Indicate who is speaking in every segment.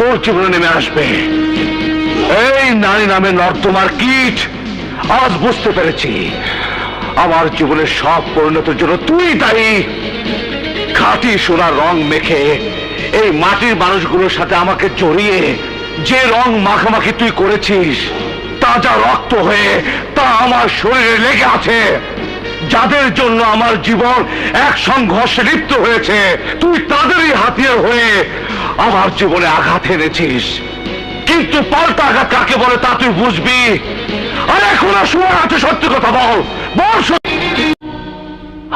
Speaker 1: তোর জীবনে নেমে আসবে। এই নারী নামে নর্দমার কীট, আজ বুঝতে পেরেছি আমার জীবনের সব পরিণতির জন্য তুই দায়ী। খাঁটি সোনার রং মেখে এই মাটির মানুষগুলোর সাথে আমাকে জড়িয়ে যে রং মাখামাখি তুই করেছিস, তাজা রক্ত হয়ে তা আমার শরীরে লেগে আছে। যাদের জন্য আমার জীবন এক সংঘর্ষে লিপ্ত হয়েছে, তুই তাদেরই হাতিয়ার হয়ে আমার জীবনে আঘাত এনেছিস। কিন্তু পাল্টা আঘাত কাকে বলে তা তুই বুঝবি। আর এখন আর সময় আছে, সত্যি কথা বল, বল।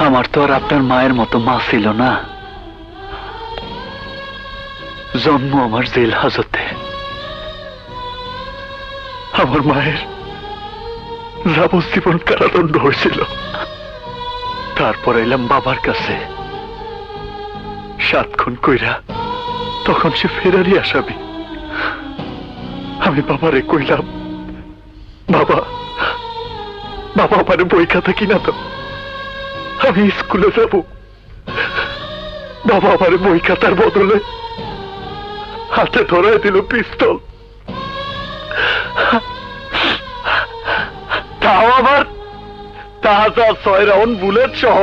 Speaker 2: আমার তো আর আপনার মায়ের মতো মা ছিল না। জন্ম আমার জেল হাজতে। আমার মায়ের যাবজ্জীবন কারাদণ্ড হয়েছিল। তারপর এলাম বাবার কাছে 7 খুন কইরা, তখন সে ফেরারি আসামি। আমি বাবারে কইলাম, বাবা বাবা আমারে বই খাতা কিনা দাও, আমি স্কুলে যাব। বাবা আমারে বই খাতার বদলে হাতে ধরায় দিল পিস্তল। তাও আবার তাজা 6 রাউন্ড বুলেট সহ।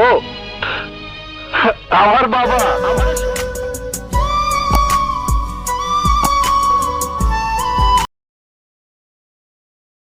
Speaker 2: আমার বাবা